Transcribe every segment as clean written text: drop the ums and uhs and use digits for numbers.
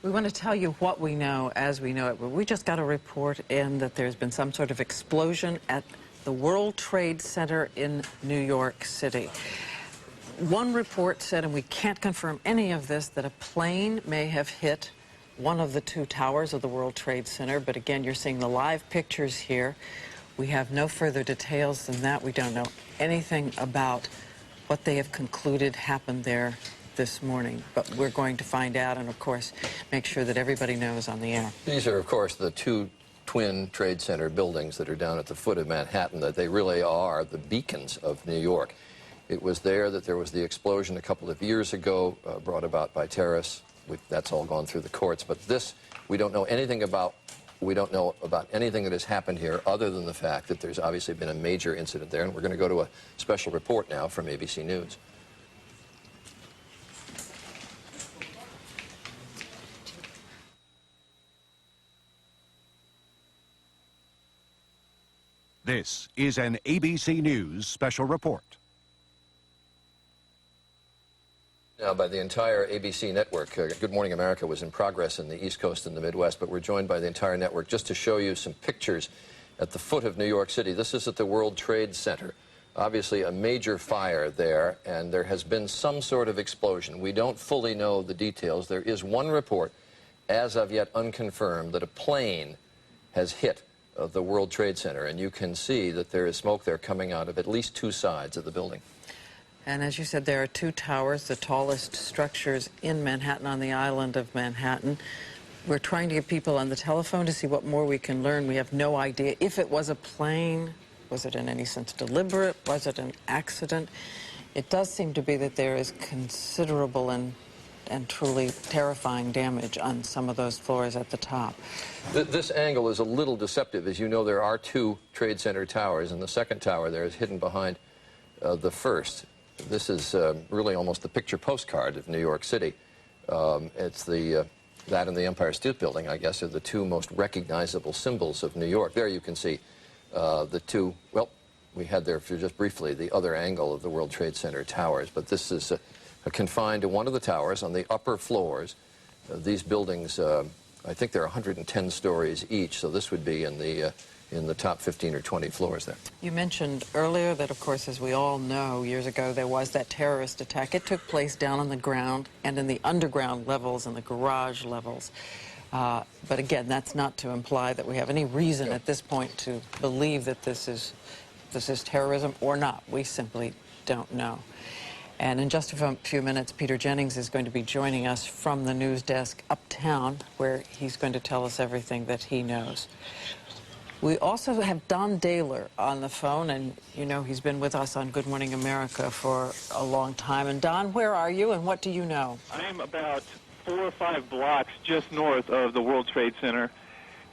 We want to tell you what we know as we know it. We just got a report in that there's been some sort of explosion at the World Trade Center in New York City. One report said, and we can't confirm any of this, that a plane may have hit one of the two towers of the World Trade Center. But again, you're seeing the live pictures here. We have no further details than that. We don't know anything about what they have concluded happened there this morning, but we're going to find out and, of course, make sure that everybody knows on the air. These are, of course, the two twin Trade Center buildings that are down at the foot of Manhattan, that they really are the beacons of New York. It was there that there was the explosion a couple of years ago, brought about by terrorists. That's all gone through the courts, but this we don't know anything about. We don't know about anything that has happened here other than the fact that there's obviously been a major incident there, and we're going to go to a special report now from ABC News. This is an ABC News special report. Now, by the entire ABC network, Good Morning America was in progress in the East Coast and the Midwest, but we're joined by the entire network just to show you some pictures at the foot of New York City. This is at the World Trade Center. Obviously, a major fire there, and there has been some sort of explosion. We don't fully know the details. There is one report, as of yet unconfirmed, that a plane has hit the World Trade Center, and you can see that there is smoke there coming out of at least two sides of the building. And as you said, there are two towers, the tallest structures in Manhattan, on the island of Manhattan. We're trying to get people on the telephone to see what more we can learn. We have no idea if it was a plane. Was it in any sense deliberate? Was it an accident? It does seem to be that there is considerable and truly terrifying damage on some of those floors at the top. This angle is a little deceptive. As you know, there are two Trade Center towers, and the second tower there is hidden behind the first. This is really almost the picture postcard of New York City. It's that and the Empire State Building, I guess, are the two most recognizable symbols of New York. There you can see the two, well, we had there for just briefly the other angle of the World Trade Center towers, but this is confined to one of the towers on the upper floors. These buildings, I think they're 110 stories each, so this would be in the top 15 or 20 floors there. You mentioned earlier that, of course, as we all know, years ago there was that terrorist attack. It took place down on the ground and in the underground levels and the garage levels. But again, that's not to imply that we have any reason at this point to believe that this is terrorism or not. We simply don't know. And in just a few minutes, Peter Jennings is going to be joining us from the news desk uptown, where he's going to tell us everything that he knows. We also have Don Daler on the phone, and you know he's been with us on Good Morning America for a long time. And Don, where are you and what do you know? I'm about 4 or 5 blocks just north of the World Trade Center.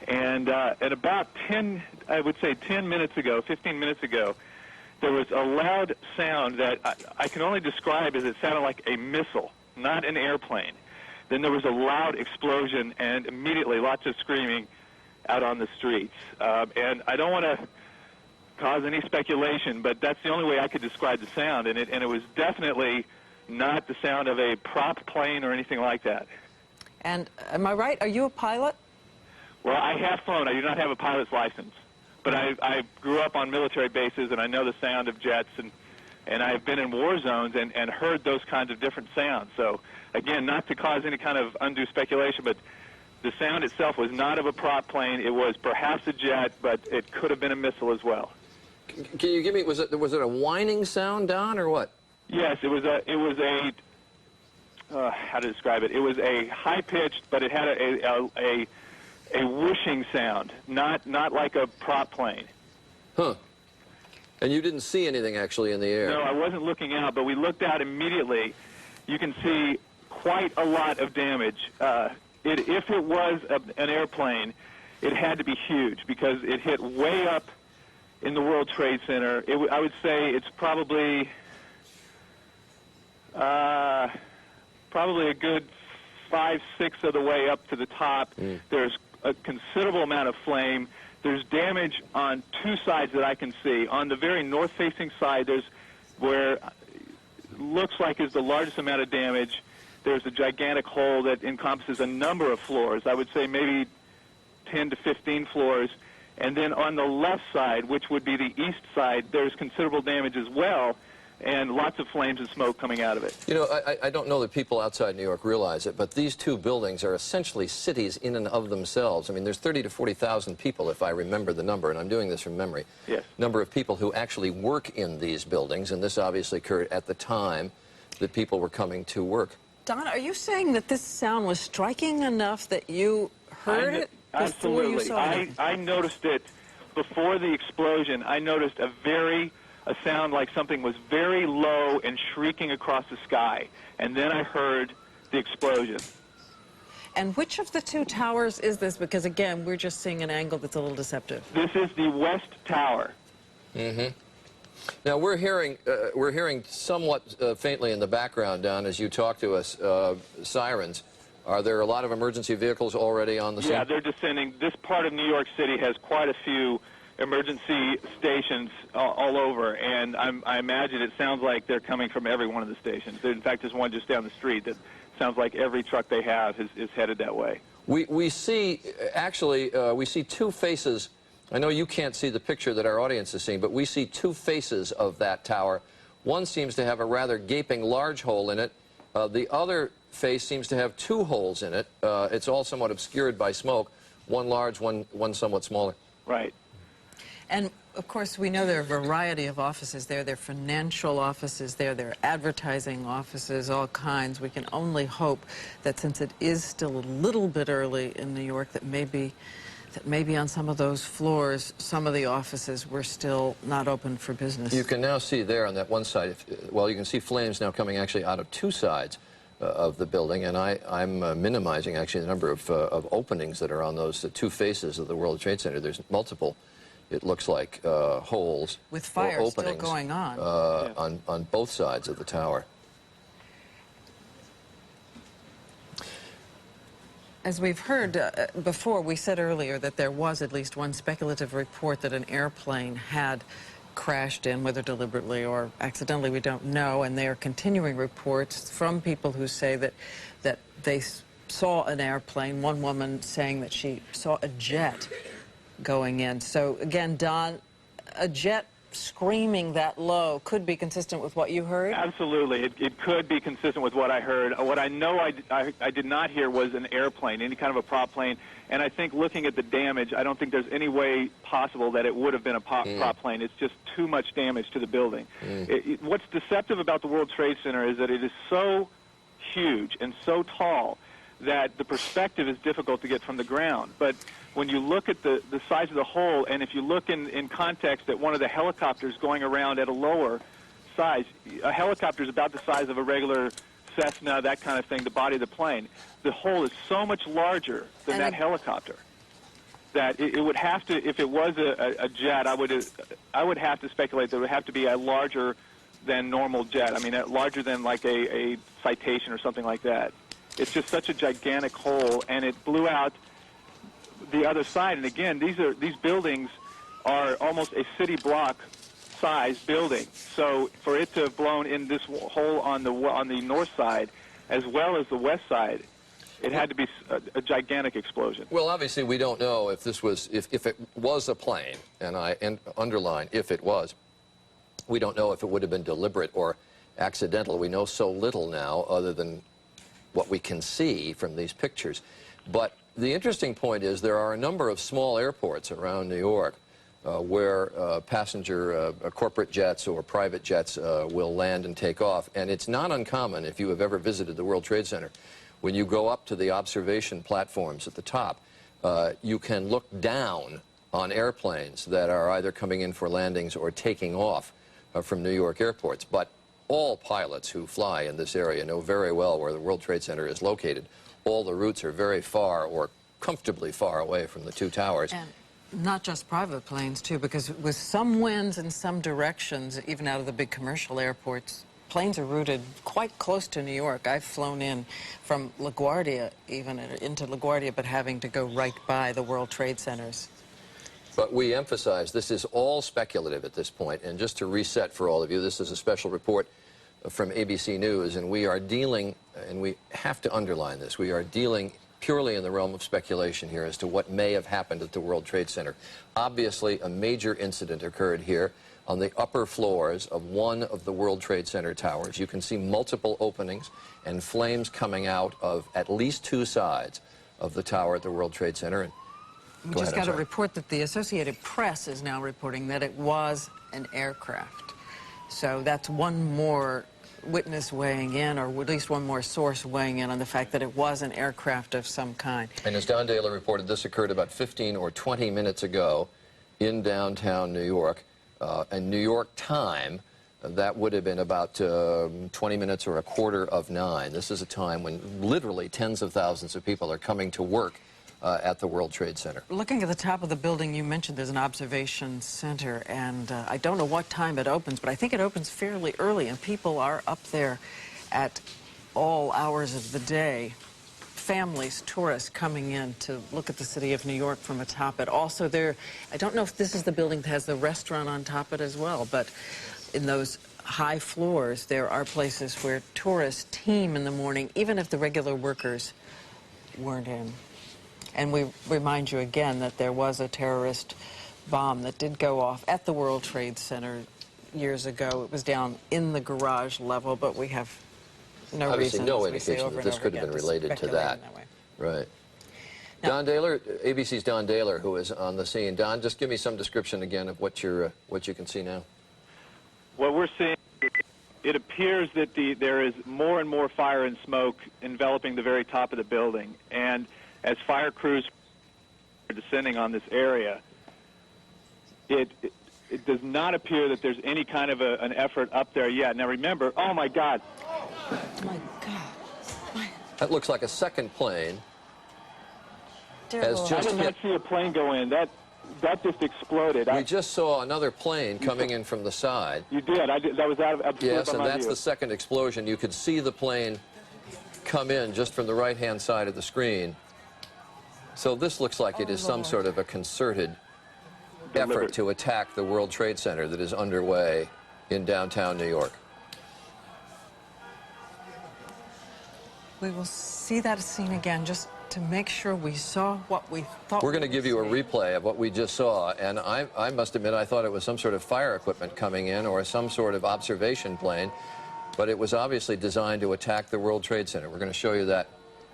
And at about 10 minutes ago, 15 minutes ago, there was a loud sound that I can only describe as it sounded like a missile, not an airplane. Then there was a loud explosion and immediately lots of screaming out on the streets. And I don't want to cause any speculation, but that's the only way I could describe the sound. And it was definitely not the sound of a prop plane or anything like that. And am I right? Are you a pilot? Well, I have flown. I do not have a pilot's license. But I grew up on military bases, and I know the sound of jets, and I've been in war zones and heard those kinds of different sounds. So, again, not to cause any kind of undue speculation, but the sound itself was not of a prop plane. It was perhaps a jet, but it could have been a missile as well. Can you give me, was it a whining sound, Don, or what? Yes, it was how to describe it? It was a high-pitched, but it had a whooshing sound, not like a prop plane. Huh. And you didn't see anything actually in the air? No, I wasn't looking out, but we looked out immediately. You can see quite a lot of damage. If it was an airplane, it had to be huge because it hit way up in the World Trade Center. I would say it's probably a good 5/6 of the way up to the top. There's a considerable amount of flame. There's damage on two sides that I can see. On the very north-facing side, there's where looks like is the largest amount of damage. there's a gigantic hole that encompasses a number of floors. I would say maybe 10 to 15 floors. And then on the left side, which would be the east side, there's considerable damage as well, and lots of flames and smoke coming out of it. You know, I don't know that people outside New York realize it, but these two buildings are essentially cities in and of themselves. I mean, there's 30 to 40,000 people, if I remember the number, and I'm doing this from memory. Yes. Number of people who actually work in these buildings, and this obviously occurred at the time that people were coming to work. Don, are you saying that this sound was striking enough that you heard it before you Absolutely. saw it? I noticed it before the explosion. I noticed a sound like something was very low and shrieking across the sky. And then I heard the explosion. And which of the two towers is this? Because, again, we're just seeing an angle that's a little deceptive. This is the West Tower. Mm-hmm. Now, we're hearing somewhat faintly in the background, Don, as you talk to us, sirens. Are there a lot of emergency vehicles already on the scene? Yeah, they're descending. This part of New York City has quite a few emergency stations all over, and I imagine it sounds like they're coming from every one of the stations. In fact, there's one just down the street that sounds like every truck they have is headed that way. We see, actually, we see two faces. I know you can't see the picture that our audience is seeing, but we see two faces of that tower. One seems to have a rather gaping large hole in it. The other face seems to have two holes in it. It's all somewhat obscured by smoke, one large, one somewhat smaller. Right. And, of course, we know there are a variety of offices there. There are financial offices there. There are advertising offices, all kinds. We can only hope that since it is still a little bit early in New York, that maybe on some of those floors, some of the offices were still not open for business. You can now see there on that one side, well, you can see flames now coming actually out of two sides of the building, and I'm minimizing actually the number of openings that are on those two faces of the World Trade Center. There's multiple, it looks like, holes with fire or openings still going on. On both sides of the tower. As we've heard before, we said earlier that there was at least one speculative report that an airplane had crashed in, whether deliberately or accidentally, we don't know. And there are continuing reports from people who say that they saw an airplane, one woman saying that she saw a jet going in. So, again, Don, a jet screaming that low could be consistent with what you heard? Absolutely. It could be consistent with what I heard. What I know I did not hear was an airplane, any kind of a prop plane. And I think looking at the damage, I don't think there's any way possible that it would have been a prop plane. It's just too much damage to the building. What's deceptive about the World Trade Center is that it is so huge and so tall that the perspective is difficult to get from the ground. But when you look at the size of the hole, and if you look in context at one of the helicopters going around at a lower size, a helicopter is about the size of a regular Cessna, that kind of thing, the body of the plane. The hole is so much larger than that helicopter that it would have to, if it was a jet, I would have to speculate that it would have to be a larger than normal jet. I mean, larger than like a Citation or something like that. It's just such a gigantic hole, and it blew out the other side. And again, these buildings are almost a city block size building. So for it to have blown in this hole on the north side as well as the west side, it had to be a gigantic explosion. Well, obviously we don't know if this was if it was a plane, and I underline if it was. We don't know if it would have been deliberate or accidental. We know so little now other than what we can see from these pictures. But the interesting point is there are a number of small airports around New York where passenger corporate jets or private jets will land and take off. And it's not uncommon, if you have ever visited the World Trade Center, when you go up to the observation platforms at the top, you can look down on airplanes that are either coming in for landings or taking off from New York airports. But all pilots who fly in this area know very well where the World Trade Center is located. All the routes are very far or comfortably far away from the two towers. And not just private planes, too, because with some winds in some directions, even out of the big commercial airports, planes are routed quite close to New York. I've flown in from LaGuardia, even into LaGuardia, but having to go right by the World Trade Centers. But we emphasize this is all speculative at this point. And just to reset for all of you, this is a special report from ABC News, and we are dealing, and we have to underline this, we are dealing purely in the realm of speculation here as to what may have happened at the World Trade Center. Obviously, a major incident occurred here on the upper floors of one of the World Trade Center towers. You can see multiple openings and flames coming out of at least two sides of the tower at the World Trade Center. And we just got a report that the Associated Press is now reporting that it was an aircraft. So that's one more witness weighing in, or at least one more source weighing in on the fact that it was an aircraft of some kind. And as Don Daler reported, this occurred about 15 or 20 minutes ago in downtown New York. And New York time, that would have been about 20 minutes or 8:45. This is a time when literally tens of thousands of people are coming to work at the World Trade Center. Looking at the top of the building, you mentioned there's an observation center, and I don't know what time it opens, but I think it opens fairly early, and people are up there at all hours of the day. Families, tourists coming in to look at the city of New York from atop it. Also there, I don't know if this is the building that has the restaurant on top of it as well, but in those high floors, there are places where tourists teem in the morning, even if the regular workers weren't in. And we remind you again that there was a terrorist bomb that did go off at the World Trade Center years ago. It was down in the garage level, but we have no Obviously, reason, no as we say indication over that and this over could have again, been related to speculate that. in way. Right. Now, Don Daler, ABC's Don Daler, who is on the scene. Don, just give me some description again of what you can see now. What we're seeing, it appears that there is more and more fire and smoke enveloping the very top of the building. And as fire crews are descending on this area, it does not appear that there's any kind of an effort up there yet. Now remember, oh my God. oh my God. That looks like a second plane. Dear Has Lord. I just did not hit. see a plane go in. That just exploded. We just saw another plane coming in from the side. You did. That was out of absolutely Yes, by and my that's view. the second explosion. You could see the plane come in just from the right-hand side of the screen. So this looks like it is some Lord. sort of a concerted effort Deliberate. to attack the World Trade Center that is underway in downtown New York. We will see that scene again just to make sure we saw what we thought. We're going to we give you a would see. replay of what we just saw, and I must admit I thought it was some sort of fire equipment coming in or some sort of observation plane, but it was obviously designed to attack the World Trade Center. We're going to show you that.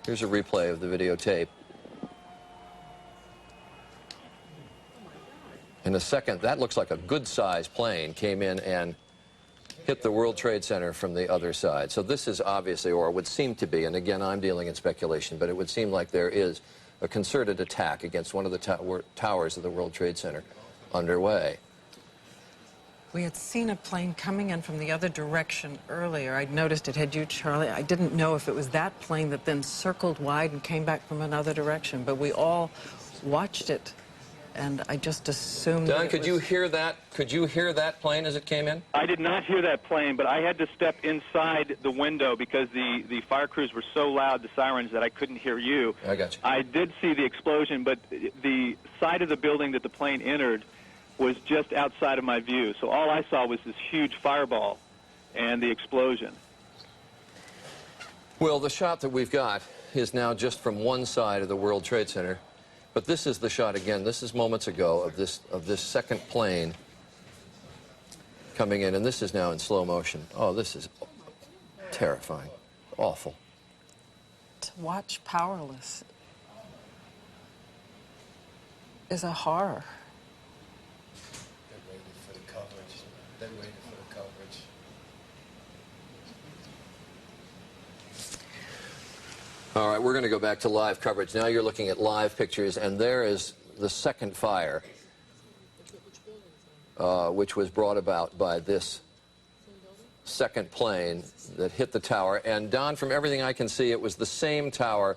Here's a replay of the videotape. In a second, that looks like a good-sized plane came in and hit the World Trade Center from the other side. So this is obviously, or would seem to be, and again, I'm dealing in speculation, but it would seem like there is a concerted attack against one of the towers of the World Trade Center underway. We had seen a plane coming in from the other direction earlier. I'd noticed it. Had you, Charlie? I didn't know if it was that plane that then circled wide and came back from another direction, but we all watched it. And I just assumed. Don, could you hear that? Could you hear that plane as it came in? I did not hear that plane, but I had to step inside the window because the fire crews were so loud, the sirens, that I couldn't hear you. I got you. I did see the explosion, but the side of the building that the plane entered was just outside of my view. So all I saw was this huge fireball and the explosion. Well, the shot that we've got is now just from one side of the World Trade Center. But this is the shot again. This is moments ago of this second plane coming in, and this is now in slow motion. Oh, this is terrifying, awful. To watch powerless is a horror. They waited for the coverage. They waited for the coverage. All right, we're going to go back to live coverage. Now you're looking at live pictures, and there is the second fire, which was brought about by this second plane that hit the tower. And Don, from everything I can see, it was the same tower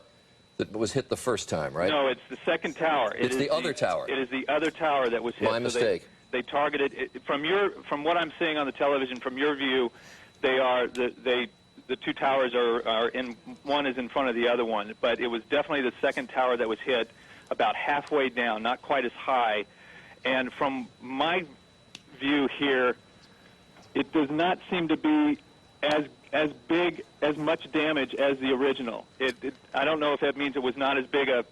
that was hit the first time, right? No, it's the second tower. It's the other tower. It is the other tower that was hit. My mistake. They targeted it, from what I'm seeing on the television, from your view, the two towers are in, one is in front of the other one, but it was definitely the second tower that was hit about halfway down, not quite as high. And from my view here, it does not seem to be as big, as much damage as the original. I don't know if that means it was not as big a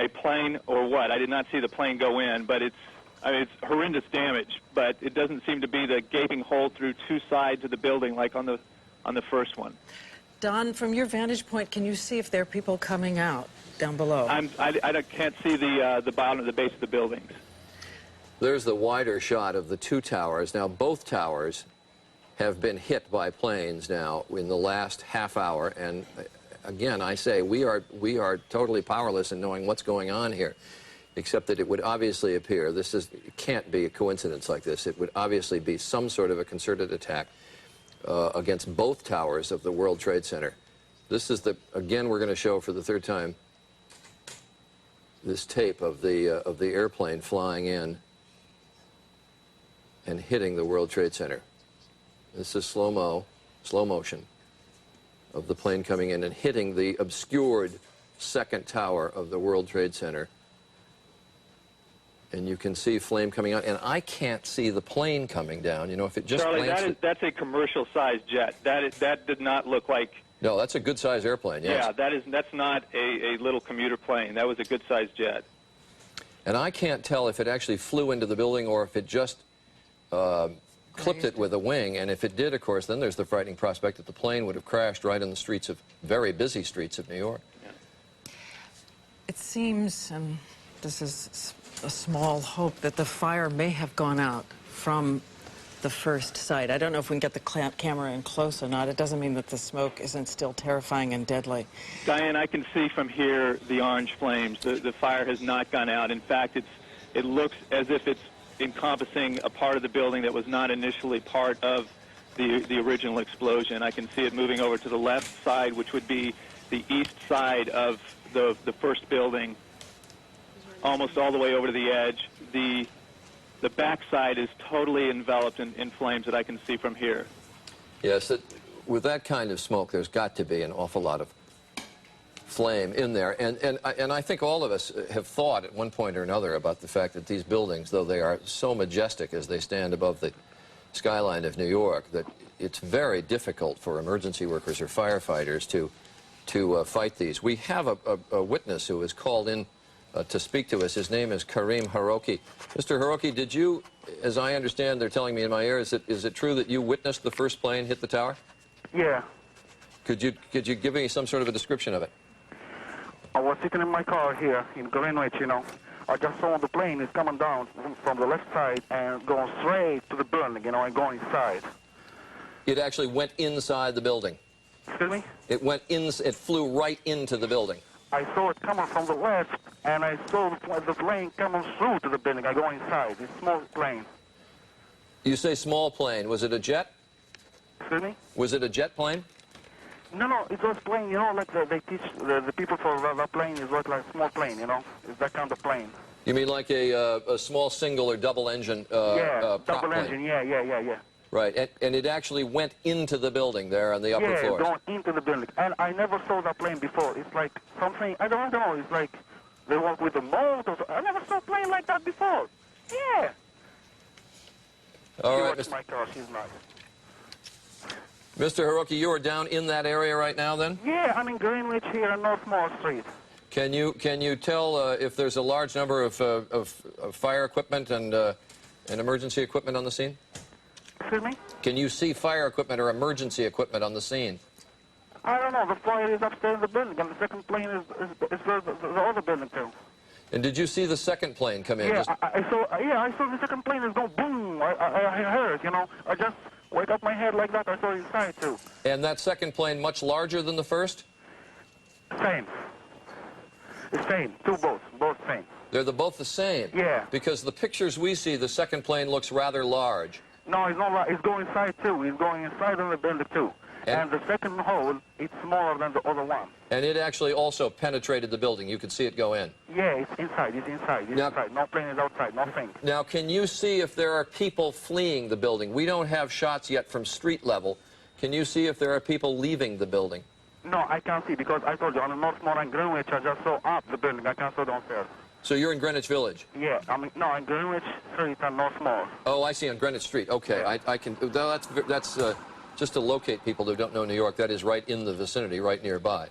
plane or what. I did not see the plane go in, but it's horrendous damage. But it doesn't seem to be the gaping hole through two sides of the building like on the first one. Don, from your vantage point, can you see if there are people coming out down below? I can't see the bottom of the base of the buildings. There's the wider shot of the two towers. Now, both towers have been hit by planes now in the last half hour, and again, I say we are totally powerless in knowing what's going on here, except that it would obviously appear, it can't be a coincidence like this, it would obviously be some sort of a concerted attack against both towers of the World Trade Center. This is again, we're going to show for the third time this tape of the airplane flying in and hitting the World Trade Center. This is slow motion of the plane coming in and hitting the obscured second tower of the World Trade Center. And you can see flame coming out, and I can't see the plane coming down. You know, if it just Charlie, that's a commercial-sized jet. That did not look like. No, that's a good-sized airplane. Yes. Yeah, that's not a little commuter plane. That was a good-sized jet. And I can't tell if it actually flew into the building or if it just clipped it with a wing. And if it did, of course, then there's the frightening prospect that the plane would have crashed right in the streets of very busy streets of New York. Yeah. It seems, and this is a small hope, that the fire may have gone out from the first site. I don't know if we can get the camera in close or not. It doesn't mean that the smoke isn't still terrifying and deadly. Diane, I can see from here the orange flames. The fire has not gone out. In fact, it looks as if it's encompassing a part of the building that was not initially part of the original explosion. I can see it moving over to the left side, which would be the east side of the first building, almost all the way over to the edge. The back side is totally enveloped in flames that I can see from here. Yes, with that kind of smoke, there's got to be an awful lot of flame in there. And I think all of us have thought at one point or another about the fact that these buildings, though they are so majestic as they stand above the skyline of New York, that it's very difficult for emergency workers or firefighters to fight these. We have a witness who was called in to speak to us. His name is Karim Haroki. Mr. Haroki, did you, as I understand, they're telling me in my ear, is it true that you witnessed the first plane hit the tower? Yeah. Could you give me some sort of a description of it? I was sitting in my car here in Greenwich, you know. I just saw the plane is coming down from the left side and going straight to the building, you know, and going inside. It actually went inside the building. Excuse me? It flew right into the building. I saw it coming from the left, and I saw the plane coming through to the building. I go inside. It's a small plane. You say small plane. Was it a jet? Excuse me? Was it a jet plane? No, it was plane, you know, like they teach the people for the plane is like a small plane, you know. It's that kind of plane. You mean like a small single or double engine yeah, prop double plane? engine, yeah. Right, and it actually went into the building there on the upper floors. Yeah, going into the building. And I never saw that plane before. It's like something, I don't know, it's like they work with the motors. I never saw a plane like that before. Yeah. All She right, works my car, she's nice. Mr. Haroki, you are down in that area right now then? Yeah, I'm in Greenwich here on North Mall Street. Can you tell if there's a large number of fire equipment and emergency equipment on the scene? Excuse me? Can you see fire equipment or emergency equipment on the scene? I don't know. The fire is upstairs in the building, and the second plane is the other building too. And did you see the second plane come in? Yeah, I saw the second plane is going boom. I heard, you know. I just wake up my head like that. I saw it inside too. And that second plane much larger than the first? Same. The same. Two both same. They're both the same? Yeah. Because the pictures we see, the second plane looks rather large. No, it's not like, it's going inside too. It's going inside of the building too. And the second hole, it's smaller than the other one. And it actually also penetrated the building. You could see it go in. Yeah, it's inside. It's inside. It's inside. No plane is outside. Nothing. Now, can you see if there are people fleeing the building? We don't have shots yet from street level. Can you see if there are people leaving the building? No, I can't see because I told you on the North Mall in Greenwich, I just saw up the building. I can't see downstairs. So you're in Greenwich Village? Yeah, no, in Greenwich Street and North Mall. Oh, I see, on Greenwich Street. Okay, I can. That's just to locate people who don't know New York, that is right in the vicinity, right nearby,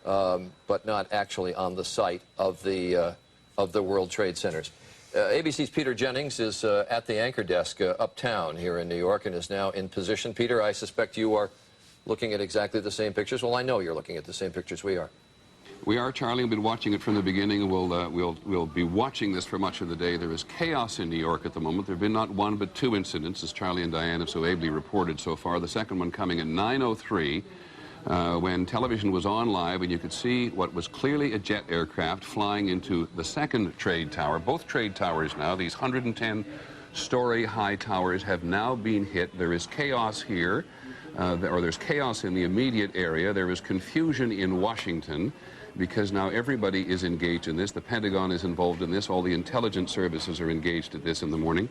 but not actually on the site of the World Trade Centers. ABC's Peter Jennings is at the anchor desk uptown here in New York and is now in position. Peter, I suspect you are looking at exactly the same pictures. Well, I know you're looking at the same pictures we are. We are, Charlie. We've been watching it from the beginning, and we'll be watching this for much of the day. There is chaos in New York at the moment. There have been not one but two incidents, as Charlie and Diane have so ably reported so far. The second one coming at 9:03, when television was on live, and you could see what was clearly a jet aircraft flying into the second trade tower. Both trade towers now, these 110-story high towers, have now been hit. There is chaos here, or there's chaos in the immediate area. There is confusion in Washington, because now everybody is engaged in this. The Pentagon is involved in this. All the intelligence services are engaged at this in the morning.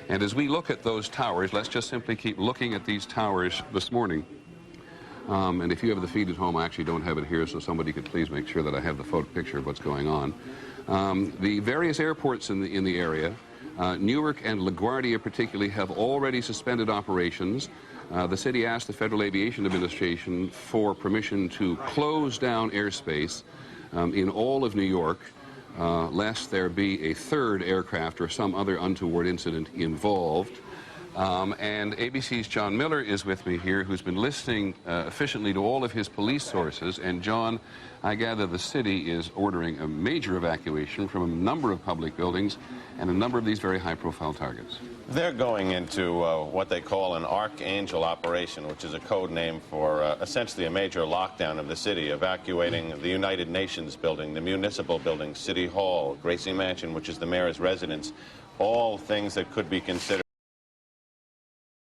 And as we look at those towers, let's just simply keep looking at these towers this morning. And if you have the feed at home, I actually don't have it here, so somebody could please make sure that I have the photo picture of what's going on. The various airports in the area, Newark and LaGuardia particularly, have already suspended operations. The city asked the Federal Aviation Administration for permission to close down airspace in all of New York, lest there be a third aircraft or some other untoward incident involved. And ABC's John Miller is with me here, who's been listening efficiently to all of his police sources. And John, I gather the city is ordering a major evacuation from a number of public buildings and a number of these very high-profile targets. They're going into what they call an Archangel operation, which is a code name for essentially a major lockdown of the city, evacuating the United Nations building, the municipal building, City Hall, Gracie Mansion, which is the mayor's residence, all things that could be considered